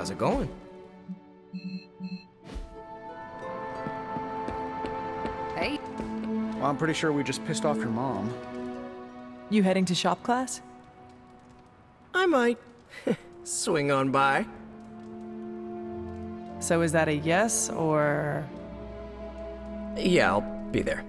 How's it going? Hey. Well, I'm pretty sure we just pissed off your mom. You heading to shop class? I might swing on by. So is that a yes, or...? Yeah, I'll be there.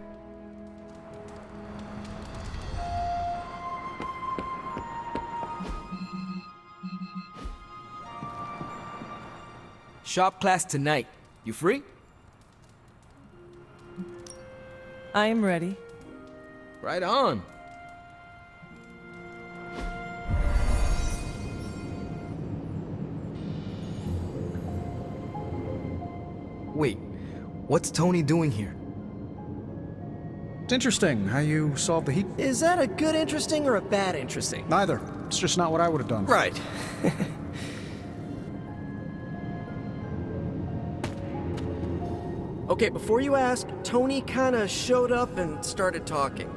Shop class tonight. You free? I am ready. Right on. Wait, what's Tony doing here? It's interesting how you solved the heat. Is that a good interesting or a bad interesting? Neither. It's just not what I would have done. Right. Okay, before you ask, Tony kinda showed up and started talking.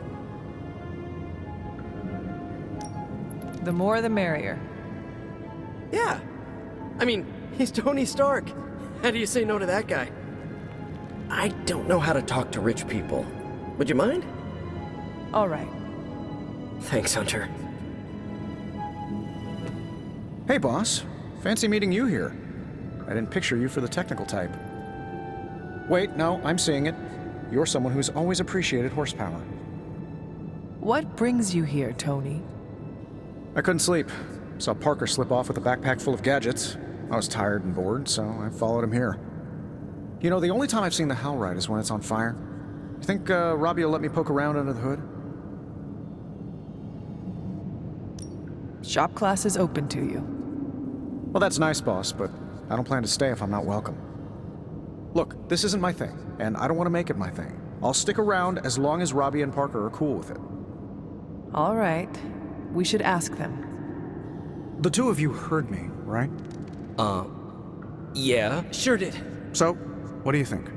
The more the merrier. Yeah. I mean, he's Tony Stark. How do you say no to that guy? I don't know how to talk to rich people. Would you mind? All right. Thanks, Hunter. Hey, boss. Fancy meeting you here. I didn't picture you for the technical type. Wait, no, I'm seeing it. You're someone who's always appreciated horsepower. What brings you here, Tony? I couldn't sleep. Saw Parker slip off with a backpack full of gadgets. I was tired and bored, so I followed him here. You know, the only time I've seen the Hell Ride is when it's on fire. You think Robbie will let me poke around under the hood? Shop class is open to you. Well, that's nice, boss, but I don't plan to stay if I'm not welcome. Look, this isn't my thing, and I don't want to make it my thing. I'll stick around as long as Robbie and Parker are cool with it. All right. We should ask them. The two of you heard me, right? Yeah. Sure did. So, what do you think?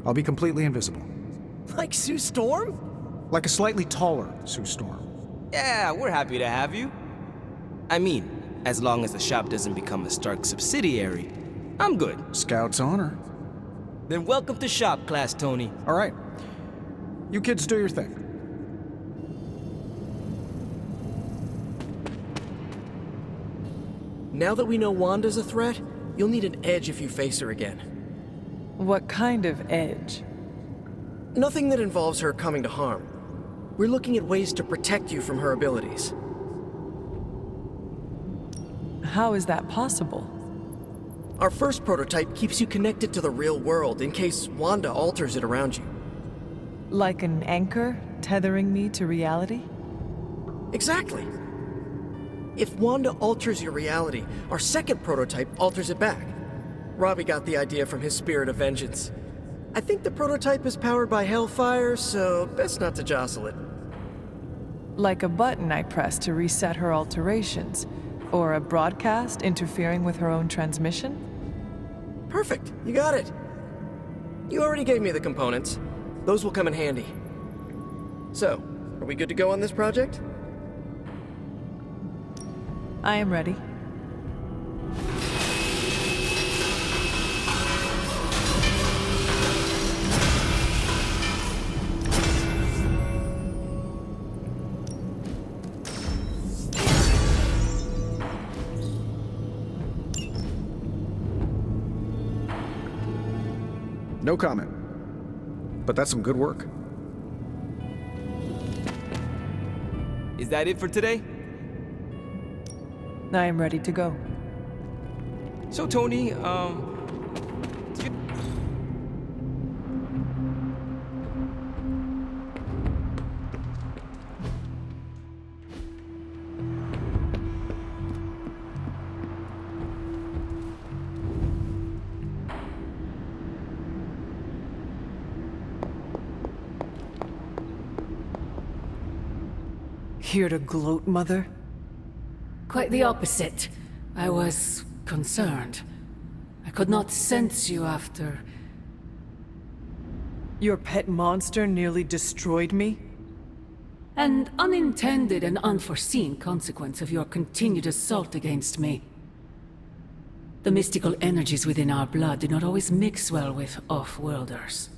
I'll be completely invisible. Like Sue Storm? Like a slightly taller Sue Storm. Yeah, we're happy to have you. I mean, as long as the shop doesn't become a Stark subsidiary, I'm good. Scout's honor. Then welcome to shop class, Tony. All right. You kids do your thing. Now that we know Wanda's a threat, you'll need an edge if you face her again. What kind of edge? Nothing that involves her coming to harm. We're looking at ways to protect you from her abilities. How is that possible? Our first prototype keeps you connected to the real world in case Wanda alters it around you. Like an anchor tethering me to reality? Exactly. If Wanda alters your reality, our second prototype alters it back. Robbie got the idea from his spirit of vengeance. I think the prototype is powered by Hellfire, so best not to jostle it. Like a button I press to reset her alterations, or a broadcast interfering with her own transmission? Perfect, you got it. You already gave me the components. Those will come in handy. So, are we good to go on this project? I am ready. No comment. But that's some good work. Is that it for today? I am ready to go. So, Tony, Here to gloat, Mother? Quite the opposite. I was concerned. I could not sense you after... Your pet monster nearly destroyed me? An unintended and unforeseen consequence of your continued assault against me. The mystical energies within our blood do not always mix well with off-worlders.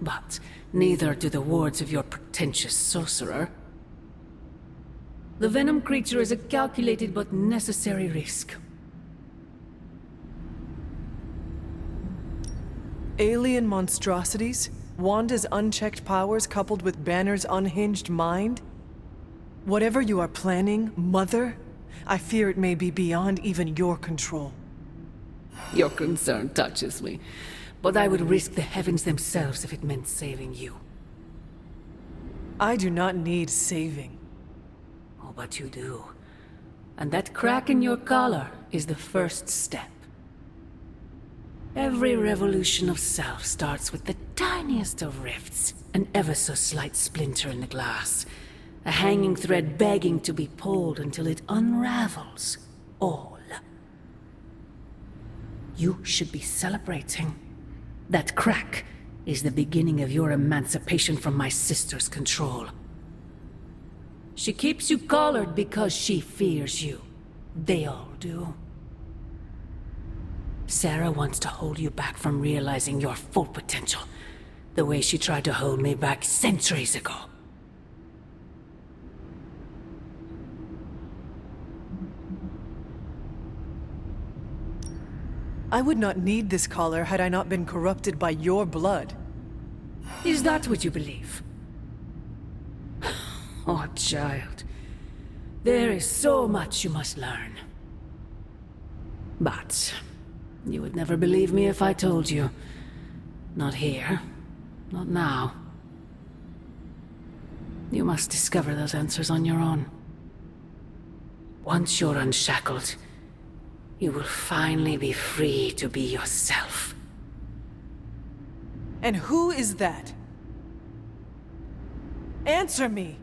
But neither do the wards of your pretentious sorcerer. The Venom creature is a calculated but necessary risk. Alien monstrosities? Wanda's unchecked powers coupled with Banner's unhinged mind? Whatever you are planning, Mother, I fear it may be beyond even your control. Your concern touches me, but I would risk the heavens themselves if it meant saving you. I do not need saving. Oh, but you do. And that crack in your collar is the first step. Every revolution of self starts with the tiniest of rifts, an ever so slight splinter in the glass, a hanging thread begging to be pulled until it unravels all. You should be celebrating. That crack is the beginning of your emancipation from my sister's control. She keeps you collared because she fears you. They all do. Sarah wants to hold you back from realizing your full potential, the way she tried to hold me back centuries ago. I would not need this collar had I not been corrupted by your blood. Is that what you believe? Oh, child. There is so much you must learn. But you would never believe me if I told you. Not here. Not now. You must discover those answers on your own. Once you're unshackled, you will finally be free to be yourself. And who is that? Answer me!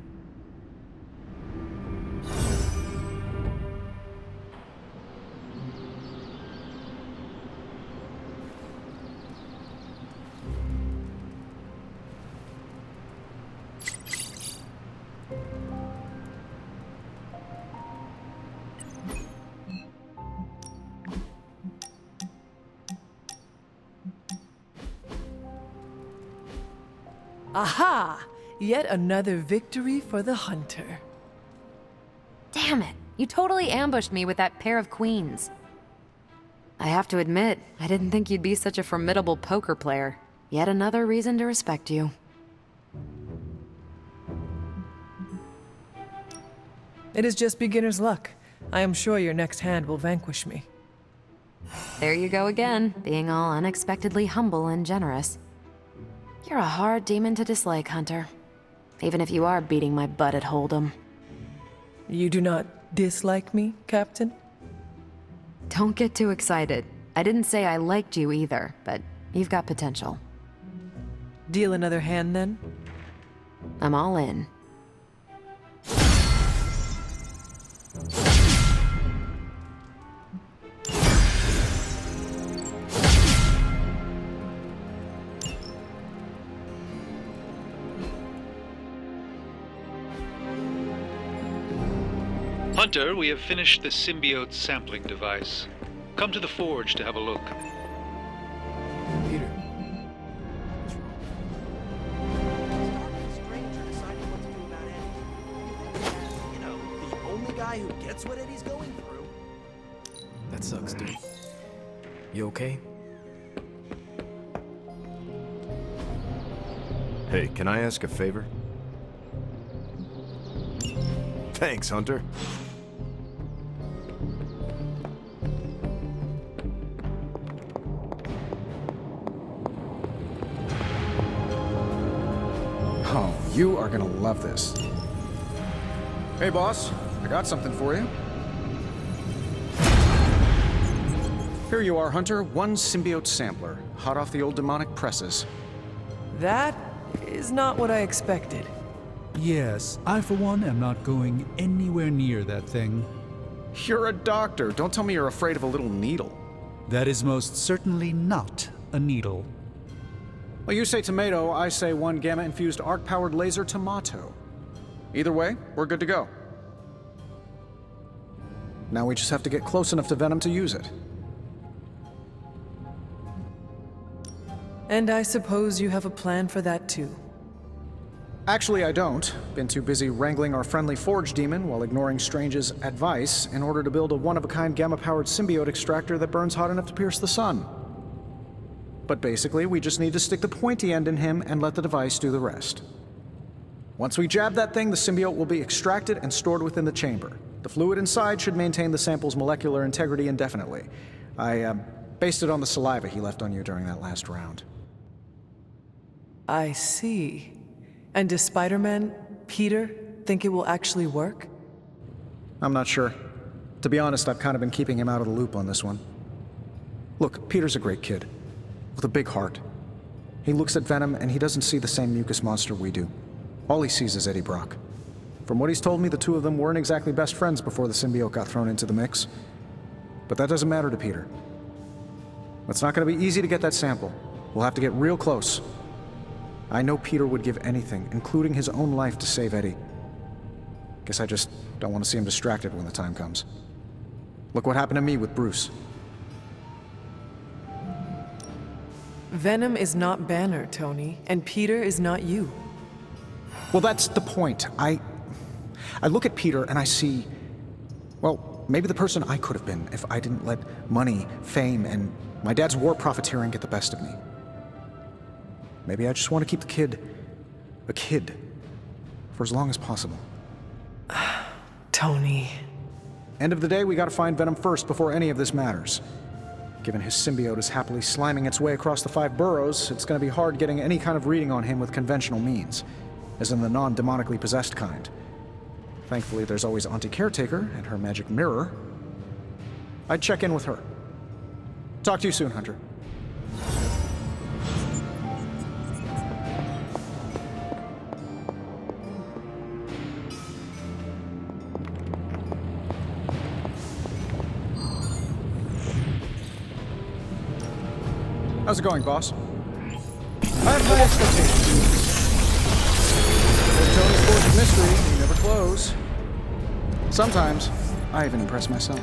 Aha! Yet another victory for the hunter. Damn it! You totally ambushed me with that pair of queens. I have to admit, I didn't think you'd be such a formidable poker player. Yet another reason to respect you. It is just beginner's luck. I am sure your next hand will vanquish me. There you go again, being all unexpectedly humble and generous. You're a hard demon to dislike, Hunter. Even if you are beating my butt at Hold'em. You do not dislike me, Captain? Don't get too excited. I didn't say I liked you either, but you've got potential. Deal another hand, then? I'm all in. Hunter, we have finished the symbiote sampling device. Come to the forge to have a look. Peter. Stranger deciding what to do about Eddie. You know, the only guy who gets what Eddie's going through. That sucks, dude. You okay? Hey, can I ask a favor? Thanks, Hunter. Oh, you are gonna love this. Hey, boss. I got something for you. Here you are, Hunter. One symbiote sampler, hot off the old demonic presses. That is not what I expected. Yes, I for one am not going anywhere near that thing. You're a doctor. Don't tell me you're afraid of a little needle. That is most certainly not a needle. Well, you say tomato, I say one gamma-infused arc-powered laser tomato. Either way, we're good to go. Now we just have to get close enough to Venom to use it. And I suppose you have a plan for that too. Actually, I don't. Been too busy wrangling our friendly Forge demon while ignoring Strange's advice in order to build a one-of-a-kind gamma-powered symbiote extractor that burns hot enough to pierce the sun. But basically, we just need to stick the pointy end in him and let the device do the rest. Once we jab that thing, the symbiote will be extracted and stored within the chamber. The fluid inside should maintain the sample's molecular integrity indefinitely. I based it on the saliva he left on you during that last round. I see. And does Spider-Man, Peter, think it will actually work? I'm not sure. To be honest, I've kind of been keeping him out of the loop on this one. Look, Peter's a great kid, with a big heart. He looks at Venom and he doesn't see the same mucus monster we do. All he sees is Eddie Brock. From what he's told me, the two of them weren't exactly best friends before the symbiote got thrown into the mix. But that doesn't matter to Peter. It's not going to be easy to get that sample. We'll have to get real close. I know Peter would give anything, including his own life, to save Eddie. Guess I just don't want to see him distracted when the time comes. Look what happened to me with Bruce. Venom is not Banner, Tony, and Peter is not you. Well, that's the point. I look at Peter and I see, well, maybe the person I could have been if I didn't let money, fame, and my dad's war profiteering get the best of me. Maybe I just want to keep the kid a kid for as long as possible. Tony. End of the day, we gotta find Venom first before any of this matters. Given his symbiote is happily sliming its way across the 5 boroughs, it's gonna be hard getting any kind of reading on him with conventional means, as in the non-demonically possessed kind. Thankfully, there's always Auntie Caretaker and her magic mirror. I'd check in with her. Talk to you soon, Hunter. How's it going, boss? I have high expectations. With Tony's Forge of Mystery, we never close. Sometimes, I even impress myself.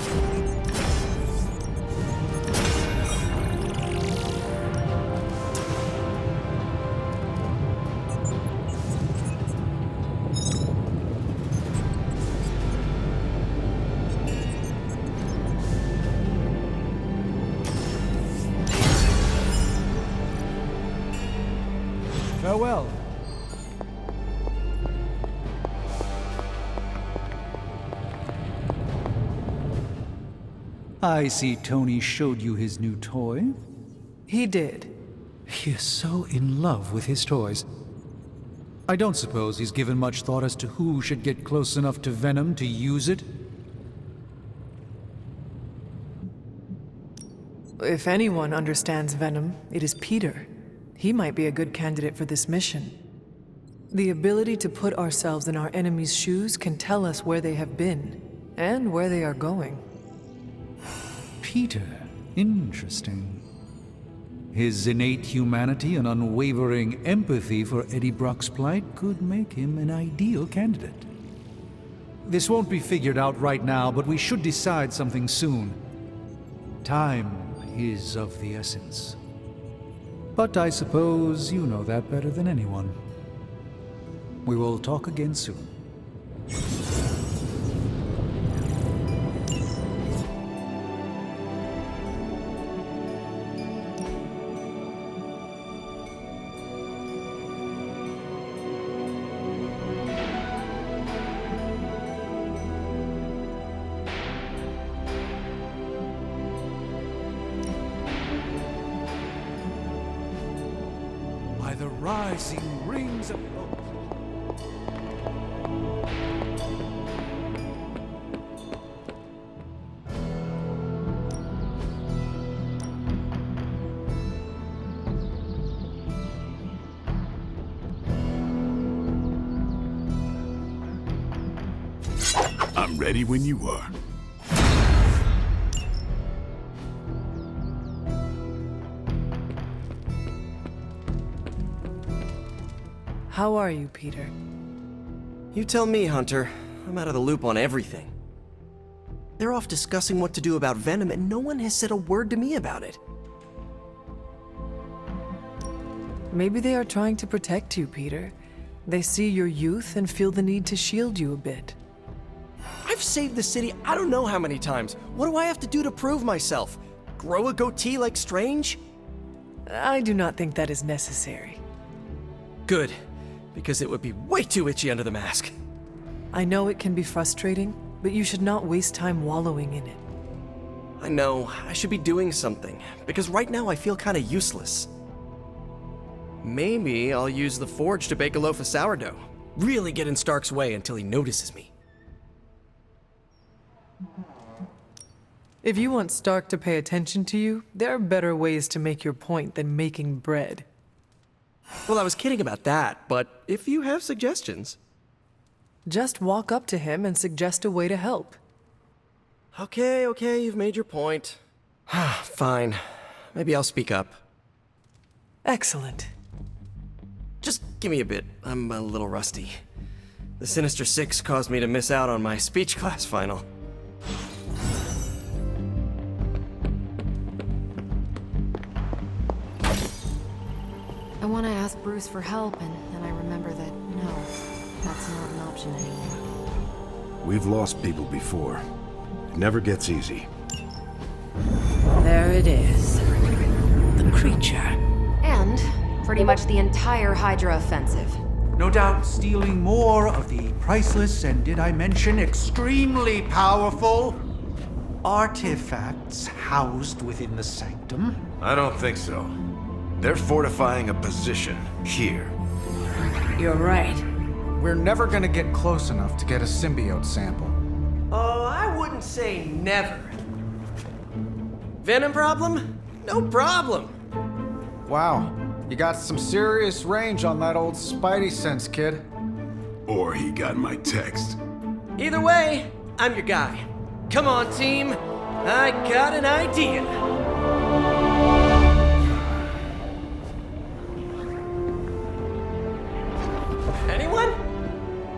Farewell. I see Tony showed you his new toy. He did. He is so in love with his toys. I don't suppose he's given much thought as to who should get close enough to Venom to use it. If anyone understands Venom, it is Peter. He might be a good candidate for this mission. The ability to put ourselves in our enemy's shoes can tell us where they have been, and where they are going. Peter. Interesting. His innate humanity and unwavering empathy for Eddie Brock's plight could make him an ideal candidate. This won't be figured out right now, but we should decide something soon. Time is of the essence. But I suppose you know that better than anyone. We will talk again soon. By the rising rings of hope. I'm ready when you are. How are you, Peter? You tell me, Hunter. I'm out of the loop on everything. They're off discussing what to do about Venom, and no one has said a word to me about it. Maybe they are trying to protect you, Peter. They see your youth and feel the need to shield you a bit. I've saved the city I don't know how many times. What do I have to do to prove myself? Grow a goatee like Strange? I do not think that is necessary. Good, because it would be way too itchy under the mask. I know it can be frustrating, but you should not waste time wallowing in it. I know, I should be doing something, because right now I feel kinda useless. Maybe I'll use the forge to bake a loaf of sourdough. Really get in Stark's way until he notices me. If you want Stark to pay attention to you, there are better ways to make your point than making bread. Well, I was kidding about that, but if you have suggestions... Just walk up to him and suggest a way to help. Okay, you've made your point. Fine. Maybe I'll speak up. Excellent. Just give me a bit. I'm a little rusty. The Sinister Six caused me to miss out on my speech class final. I want to ask Bruce for help, and then I remember that, no, that's not an option anymore. We've lost people before. It never gets easy. There it is. The creature. And pretty much the entire Hydra offensive. No doubt stealing more of the priceless and, did I mention, extremely powerful artifacts housed within the sanctum. I don't think so. They're fortifying a position here. You're right. We're never gonna get close enough to get a symbiote sample. Oh, I wouldn't say never. Venom problem? No problem. Wow, you got some serious range on that old Spidey sense, kid. Or he got my text. Either way, I'm your guy. Come on, team. I got an idea. Anyone?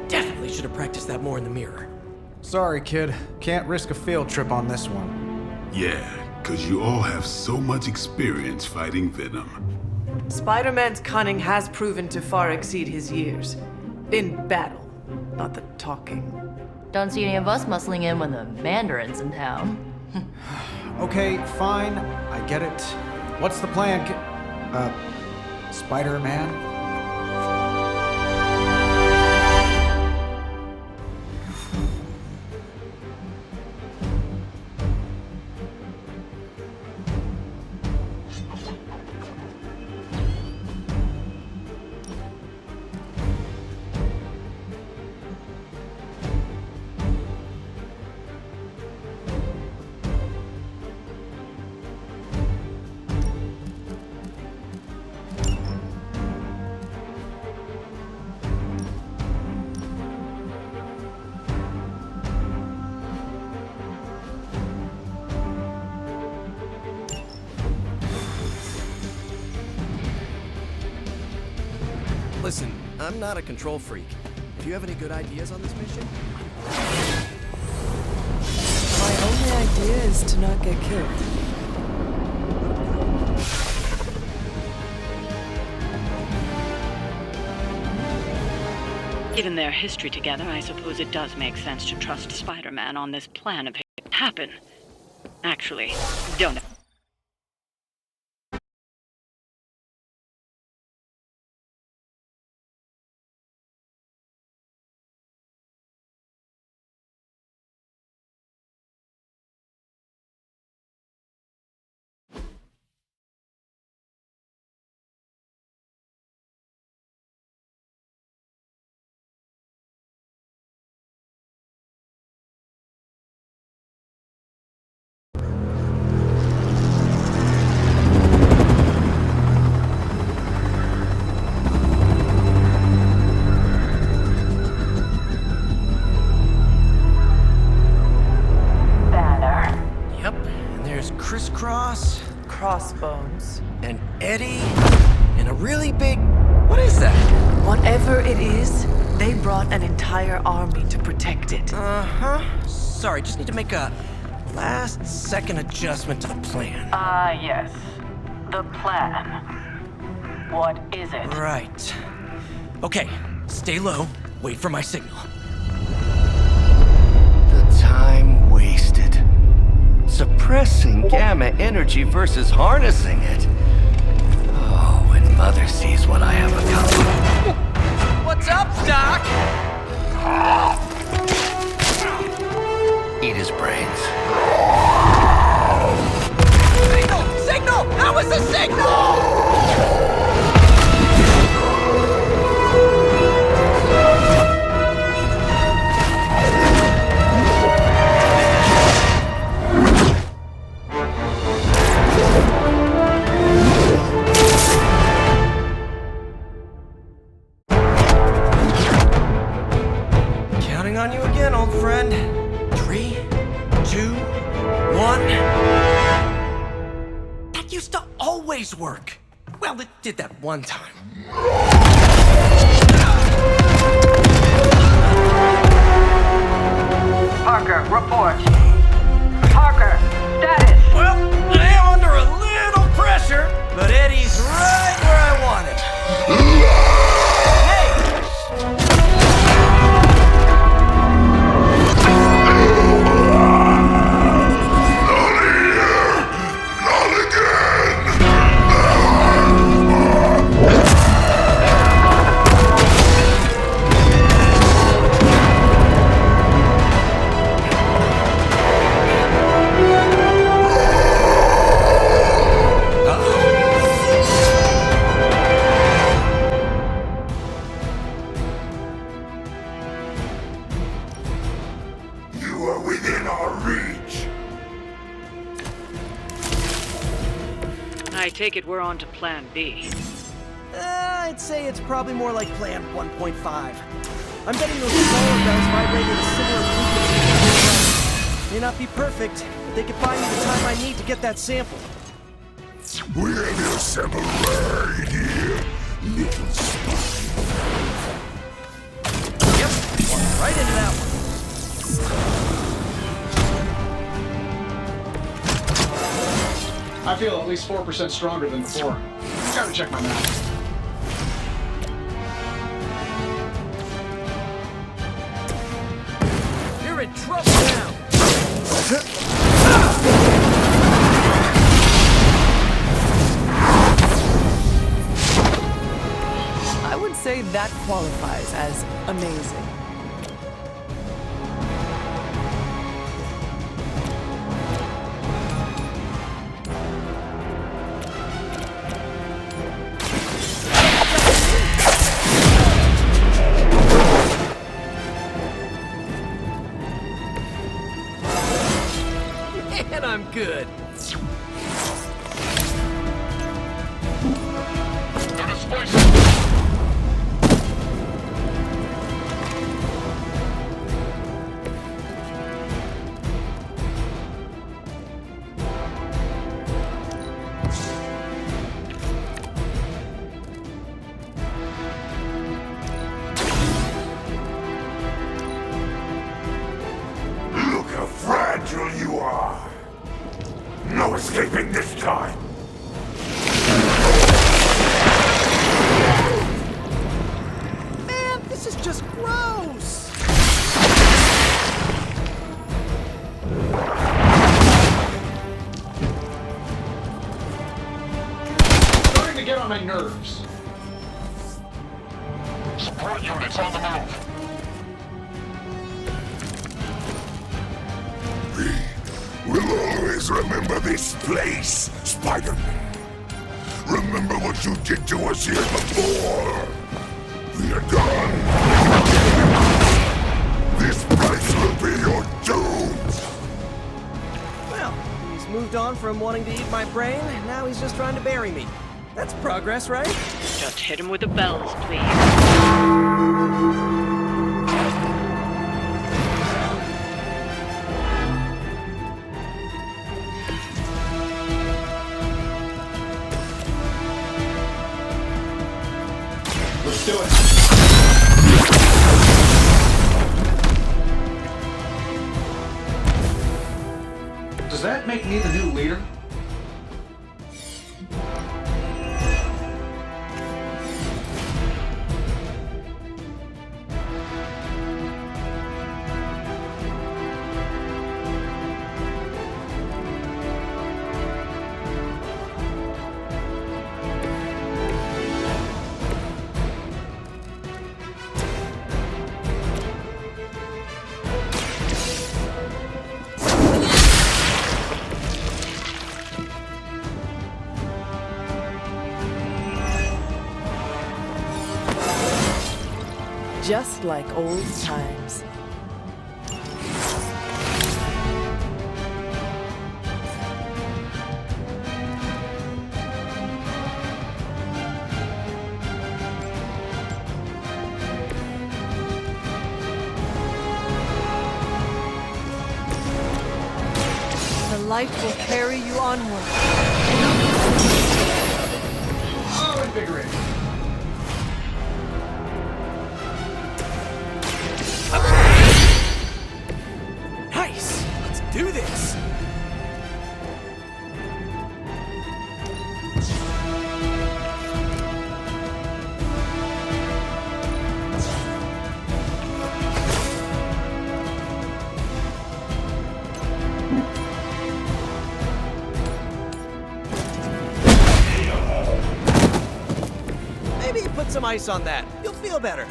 Definitely should have practiced that more in the mirror. Sorry, kid. Can't risk a field trip on this one. Yeah, 'cause you all have so much experience fighting Venom. Spider-Man's cunning has proven to far exceed his years. In battle, not the talking. Don't see any of us muscling in when the Mandarin's in town. Okay, fine. I get it. What's the plan, Spider-Man? Listen, I'm not a control freak. Do you have any good ideas on this mission? My only idea is to not get killed. Given their history together, I suppose it does make sense to trust Spider-Man on this plan of it happen. Actually, don't. Crisscross, Crossbones. and Eddie, and a really big... What is that? Whatever it is, they brought an entire army to protect it. Uh-huh. Sorry, just need to make a last-second adjustment to the plan. Ah, yes. The plan. What is it? Right. Okay, stay low, wait for my signal. The time wasted. Suppressing gamma energy versus harnessing it. Oh, when Mother sees what I have accomplished. What's up, Doc? Eat his brains. Signal! Signal! That was a signal! Counting on you again, old friend. 3, 2, 1. That used to always work. Well, it did that one time. Parker, report. Parker, status. Well, I am under a little pressure, but Eddie's right where I want him. Hey! You are within our reach. I take it we're on to plan B. I'd say it's probably more like plan 1.5. I'm betting those smaller bells vibrate at a similar frequency. May not be perfect, but they could buy me the time I need to get that sample. We have your sample right here, little spy. Yep, walked right into that one. I feel at least 4% stronger than before. Gotta check my math. You're in trouble now. I would say that qualifies as amazing. And I'm good. Look how fragile you are. No escaping this time. Man, this is just gross. Starting to get on my nerves. Support units on the move. We'll always remember this place, Spider-Man. Remember what you did to us here before. We are done. This place will be your doom. Well, he's moved on from wanting to eat my brain, now he's just trying to bury me. That's progress, right? Just hit him with the bells, please. Let's do it. Does that make me the new leader? Just like old times. The light will carry you onward. Oh, invigorating. Nice! Let's do this! Maybe you put some ice on that. You'll feel better.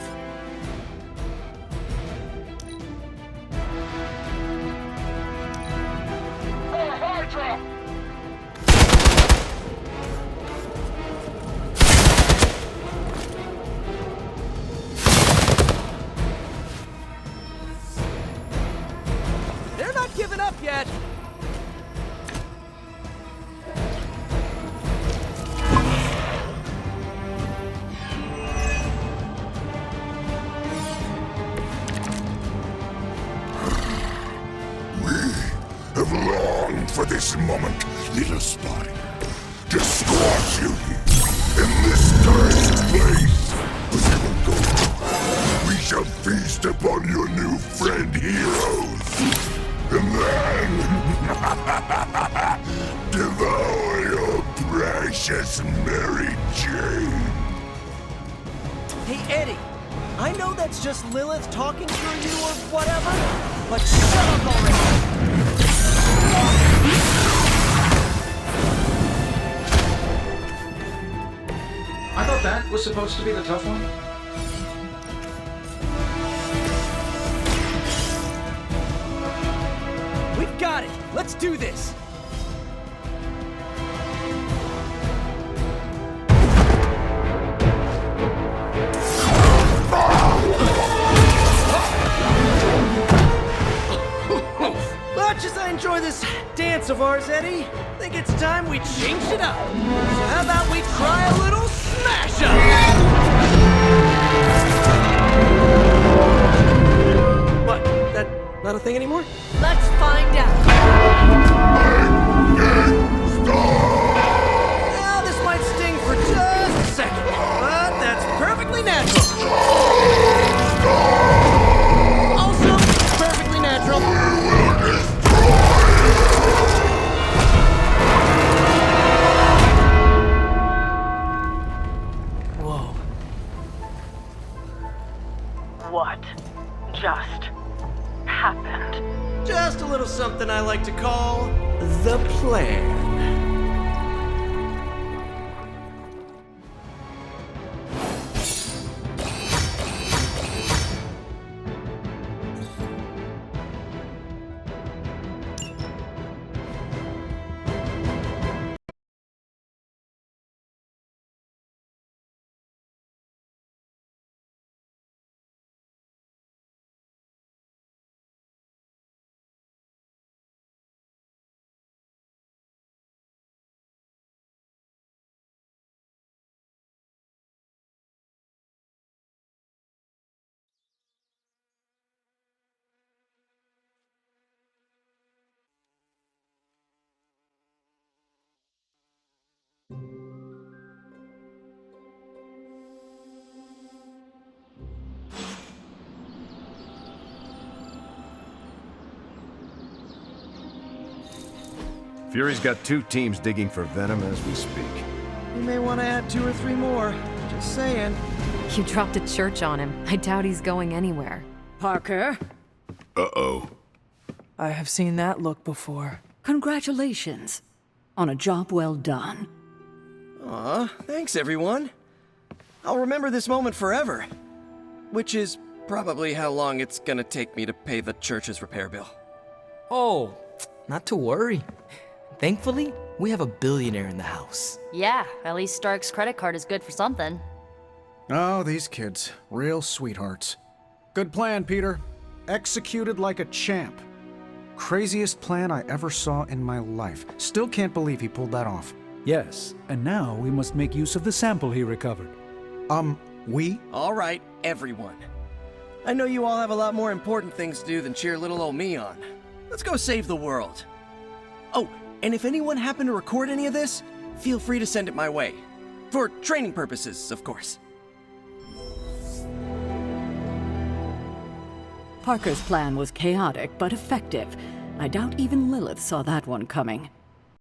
They're not giving up yet. Have longed for this moment, little spider, to squash you here in this cursed place. But you will go. We shall feast upon your new friend heroes, and then devour your precious Mary Jane. Hey, Eddie. I know that's just Lilith talking through you or whatever, but shut up already! I thought that was supposed to be the tough one. We've got it! Let's do this! Much as I enjoy this dance of ours, Eddie, I think it's time we changed it up. So how about we try a little smash up? What? That not a thing anymore? Let's find out. Now this might sting for just a second, but that's perfectly natural. Also, perfectly natural. Whoa. What just happened? Just a little something I like to call the plan. Fury's got 2 teams digging for Venom as we speak. You may want to add 2 or 3 more. Just saying. You dropped a church on him. I doubt he's going anywhere. Parker, Uh-oh. I have seen that look before. congratulations on a job well done. Aw, thanks everyone. I'll remember this moment forever. Which is probably how long it's gonna take me to pay the church's repair bill. Oh, not to worry. Thankfully, we have a billionaire in the house. Yeah, at least Stark's credit card is good for something. Oh, these kids. Real sweethearts. Good plan, Peter. Executed like a champ. Craziest plan I ever saw in my life. Still can't believe he pulled that off. Yes, and now we must make use of the sample he recovered. We? All right, everyone. I know you all have a lot more important things to do than cheer little old me on. Let's go save the world. Oh, and if anyone happened to record any of this, feel free to send it my way. For training purposes, of course. Parker's plan was chaotic but effective. I doubt even Lilith saw that one coming.